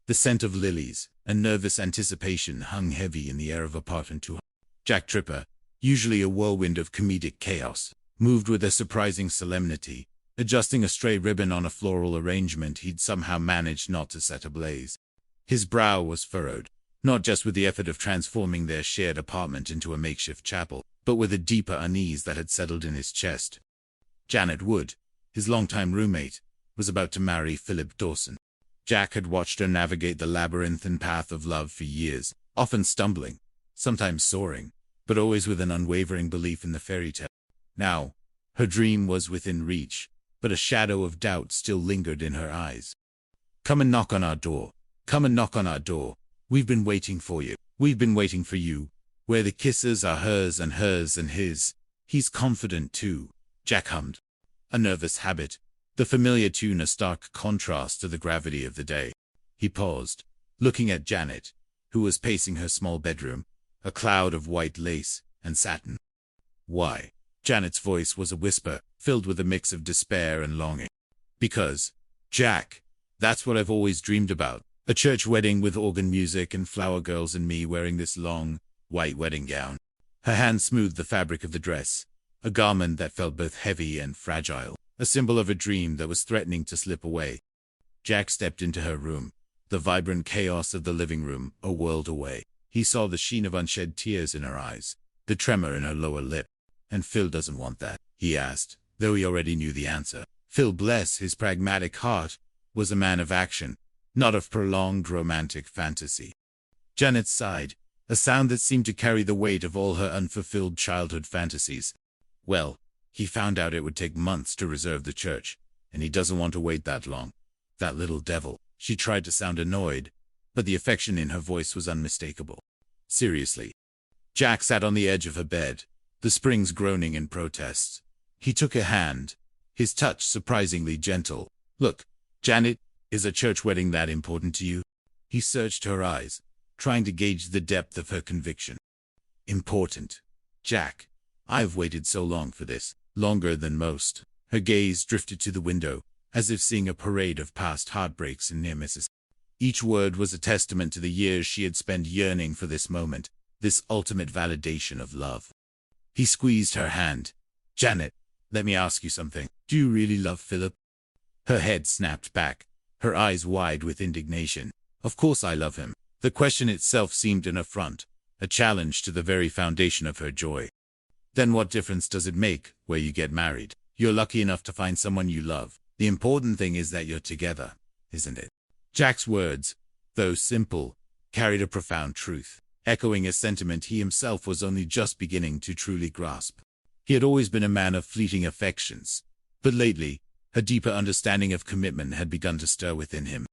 The scent of lilies and nervous anticipation hung heavy in the air of apartment 2. Jack Tripper, usually a whirlwind of comedic chaos, moved with a surprising solemnity, adjusting a stray ribbon on a floral arrangement he'd somehow managed not to set ablaze. His brow was furrowed, not just with the effort of transforming their shared apartment into a makeshift chapel, but with a deeper unease that had settled in his chest. Janet Wood, his longtime roommate, was about to marry Philip Dawson. Jack had watched her navigate the labyrinthine path of love for years, often stumbling, sometimes soaring, but always with an unwavering belief in the fairy tale. Now, her dream was within reach, but a shadow of doubt still lingered in her eyes. "Come and knock on our door. Come and knock on our door. We've been waiting for you. We've been waiting for you. Where the kisses are hers and his. He's confident too," Jack hummed. A nervous habit, the familiar tune a stark contrast to the gravity of the day. He paused, looking at Janet, who was pacing her small bedroom, a cloud of white lace and satin. "Why?" Janet's voice was a whisper, filled with a mix of despair and longing. "Because, Jack, that's what I've always dreamed about. A church wedding with organ music and flower girls and me wearing this long, white wedding gown." Her hand smoothed the fabric of the dress, a garment that felt both heavy and fragile, a symbol of a dream that was threatening to slip away. Jack stepped into her room, the vibrant chaos of the living room a world away. He saw the sheen of unshed tears in her eyes, the tremor in her lower lip. "And Phil doesn't want that?" he asked, though he already knew the answer. Phil, bless his pragmatic heart, was a man of action, not of prolonged romantic fantasy. Janet sighed, a sound that seemed to carry the weight of all her unfulfilled childhood fantasies. "Well, he found out it would take months to reserve the church, and he doesn't want to wait that long. That little devil." She tried to sound annoyed, but the affection in her voice was unmistakable. "Seriously." Jack sat on the edge of her bed, the springs groaning in protest. He took her hand, his touch surprisingly gentle. "Look, Janet, is a church wedding that important to you?" He searched her eyes, trying to gauge the depth of her conviction. "Important, Jack. I've waited so long for this, longer than most." Her gaze drifted to the window, as if seeing a parade of past heartbreaks and near misses. Each word was a testament to the years she had spent yearning for this moment, this ultimate validation of love. He squeezed her hand. "Janet, let me ask you something. Do you really love Philip?" Her head snapped back, her eyes wide with indignation. "Of course I love him." The question itself seemed an affront, a challenge to the very foundation of her joy. "Then what difference does it make where you get married? You're lucky enough to find someone you love. The important thing is that you're together, isn't it?" Jack's words, though simple, carried a profound truth, echoing a sentiment he himself was only just beginning to truly grasp. He had always been a man of fleeting affections, but lately, a deeper understanding of commitment had begun to stir within him.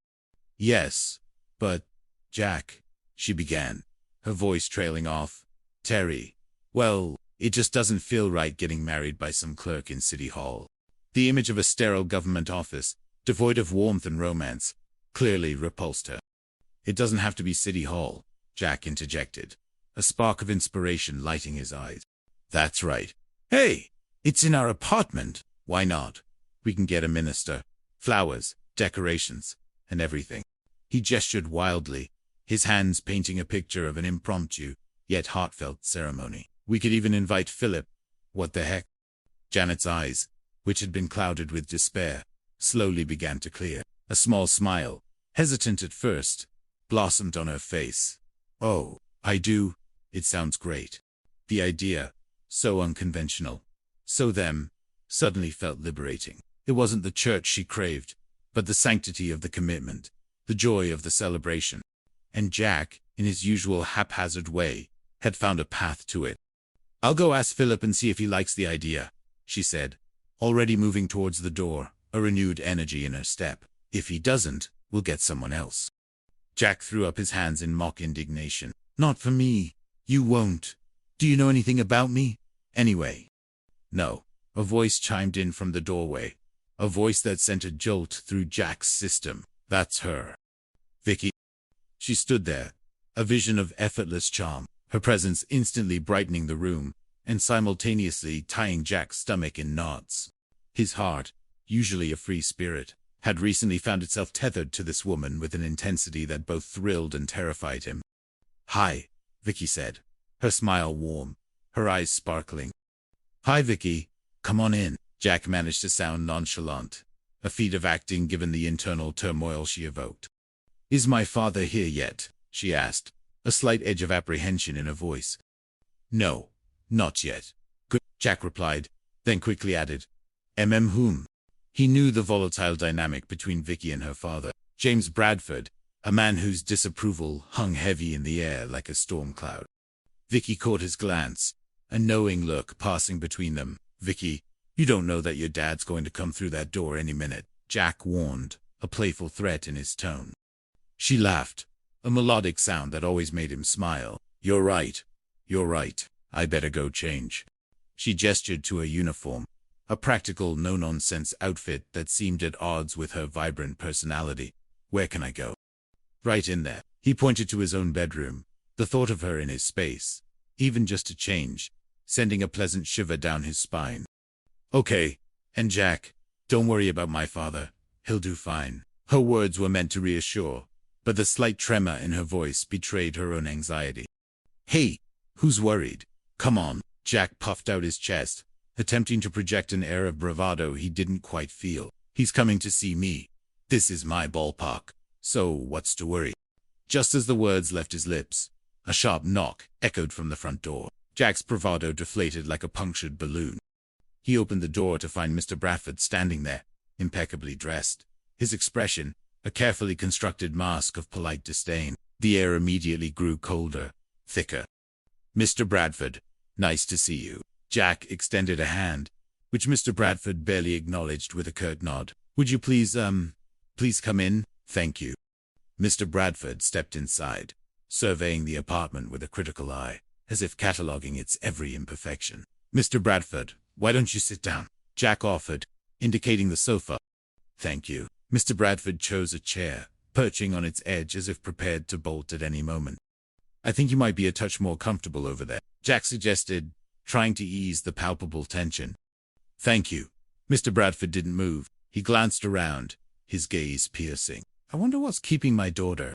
"Yes, but, Jack," she began, her voice trailing off. "Terry, well, it just doesn't feel right getting married by some clerk in City Hall." The image of a sterile government office, devoid of warmth and romance, clearly repulsed her. "It doesn't have to be City Hall," Jack interjected, a spark of inspiration lighting his eyes. "That's right. Hey, it's in our apartment. Why not? We can get a minister, flowers, decorations, and everything." He gestured wildly, his hands painting a picture of an impromptu, yet heartfelt ceremony. "We could even invite Philip." "What the heck?" Janet's eyes, which had been clouded with despair, slowly began to clear. A small smile, hesitant at first, blossomed on her face. "Oh, I do. It sounds great." The idea, so unconventional, so them, suddenly felt liberating. It wasn't the church she craved, but the sanctity of the commitment, the joy of the celebration. And Jack, in his usual haphazard way, had found a path to it. "I'll go ask Philip and see if he likes the idea," she said, already moving towards the door, a renewed energy in her step. "If he doesn't, we'll get someone else." Jack threw up his hands in mock indignation. "Not for me. You won't. Do you know anything about me? Anyway." "No." A voice chimed in from the doorway, a voice that sent a jolt through Jack's system. "That's her. Vicky." She stood there, a vision of effortless charm, her presence instantly brightening the room, and simultaneously tying Jack's stomach in knots. His heart, usually a free spirit, had recently found itself tethered to this woman with an intensity that both thrilled and terrified him. "Hi," Vicky said, her smile warm, her eyes sparkling. "Hi, Vicky. Come on in." Jack managed to sound nonchalant, a feat of acting given the internal turmoil she evoked. "Is my father here yet?" she asked, a slight edge of apprehension in her voice. "No, not yet." "Good," Jack replied, then quickly added, whom?" He knew the volatile dynamic between Vicky and her father, James Bradford, a man whose disapproval hung heavy in the air like a storm cloud. Vicky caught his glance, a knowing look passing between them. "Vicky, you don't know that your dad's going to come through that door any minute," Jack warned, a playful threat in his tone. She laughed, a melodic sound that always made him smile. You're right. I better go change." She gestured to her uniform, a practical, no-nonsense outfit that seemed at odds with her vibrant personality. "Where can I go?" "Right in there." He pointed to his own bedroom, the thought of her in his space, even just to change, sending a pleasant shiver down his spine. "Okay, and Jack, don't worry about my father. He'll do fine." Her words were meant to reassure, but the slight tremor in her voice betrayed her own anxiety. "Hey, who's worried? Come on." Jack puffed out his chest, attempting to project an air of bravado he didn't quite feel. "He's coming to see me. This is my ballpark, so what's to worry?" Just as the words left his lips, a sharp knock echoed from the front door. Jack's bravado deflated like a punctured balloon. He opened the door to find Mr. Bradford standing there, impeccably dressed, his expression a carefully constructed mask of polite disdain. The air immediately grew colder, thicker. "Mr. Bradford, nice to see you." Jack extended a hand, which Mr. Bradford barely acknowledged with a curt nod. "Would you please come in? Thank you." Mr. Bradford stepped inside, surveying the apartment with a critical eye, as if cataloging its every imperfection. "Mr. Bradford, why don't you sit down?" Jack offered, indicating the sofa. "Thank you." Mr. Bradford chose a chair, perching on its edge as if prepared to bolt at any moment. "I think you might be a touch more comfortable over there," Jack suggested, trying to ease the palpable tension. "Thank you." Mr. Bradford didn't move. He glanced around, his gaze piercing. "I wonder what's keeping my daughter."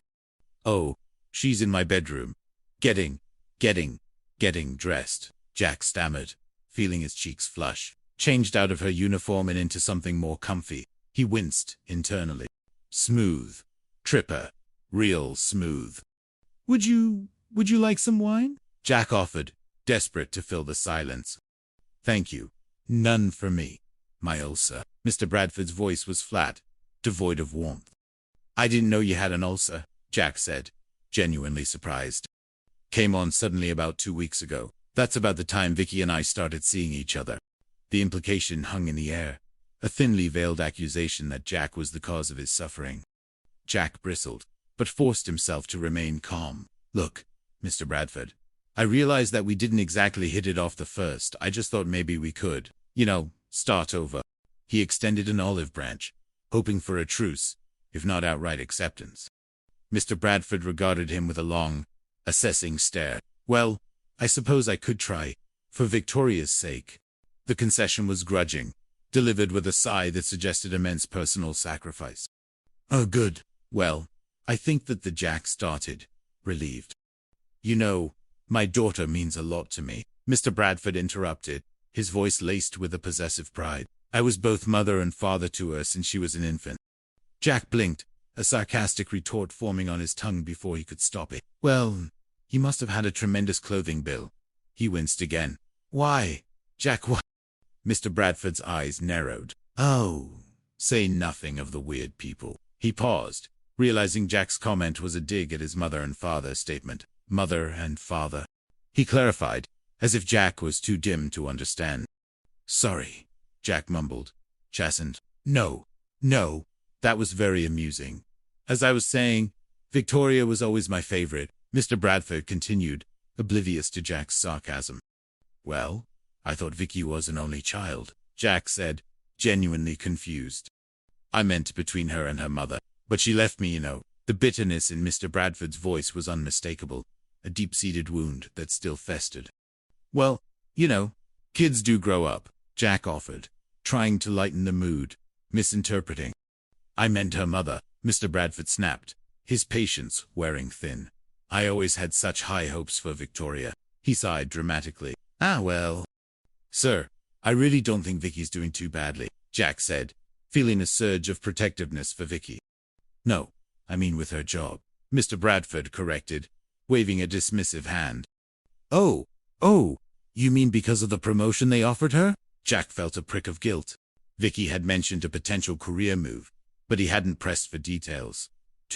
"Oh, she's in my bedroom. Getting dressed," Jack stammered, feeling his cheeks flush. Changed out of her uniform and into something more comfy. He winced internally. Smooth. Tripper. Real smooth. Would you like some wine?" Jack offered, desperate to fill the silence. "Thank you. None for me. My ulcer." Mr. Bradford's voice was flat, devoid of warmth. "I didn't know you had an ulcer," Jack said, genuinely surprised. "Came on suddenly about 2 weeks ago. That's about the time Vicky and I started seeing each other." The implication hung in the air, a thinly veiled accusation that Jack was the cause of his suffering. Jack bristled, but forced himself to remain calm. "Look, Mr. Bradford, I realize that we didn't exactly hit it off the first. I just thought maybe we could, start over." He extended an olive branch, hoping for a truce, if not outright acceptance. Mr. Bradford regarded him with a long, assessing stare. "Well, I suppose I could try, for Victoria's sake." The concession was grudging, delivered with a sigh that suggested immense personal sacrifice. "Oh, good. Well, I think that the Jack started, relieved. My daughter means a lot to me," Mr. Bradford interrupted, his voice laced with a possessive pride. "I was both mother and father to her since she was an infant." Jack blinked, a sarcastic retort forming on his tongue before he could stop it. "Well, you must have had a tremendous clothing bill." He winced again. "Why, Jack, why?" Mr. Bradford's eyes narrowed. "Oh, say nothing of the weird people." He paused, realizing Jack's comment was a dig at his mother and father statement. Mother and father. He clarified, as if Jack was too dim to understand. "Sorry," Jack mumbled, chastened. No, that was very amusing. As I was saying, Victoria was always my favorite," Mr. Bradford continued, oblivious to Jack's sarcasm. "Well, I thought Vicky was an only child," Jack said, genuinely confused. "I meant between her and her mother, but she left me, The bitterness in Mr. Bradford's voice was unmistakable, a deep-seated wound that still festered. "Well, kids do grow up," Jack offered, trying to lighten the mood, misinterpreting. I meant her mother, Mr. Bradford snapped, his patience wearing thin. I always had such high hopes for Victoria. He sighed dramatically. Ah, well. Sir, I really don't think Vicky's doing too badly, Jack said, feeling a surge of protectiveness for Vicky. No, I mean with her job, Mr. Bradford corrected, waving a dismissive hand. Oh, you mean because of the promotion they offered her? Jack felt a prick of guilt. Vicky had mentioned a potential career move, but he hadn't pressed for details.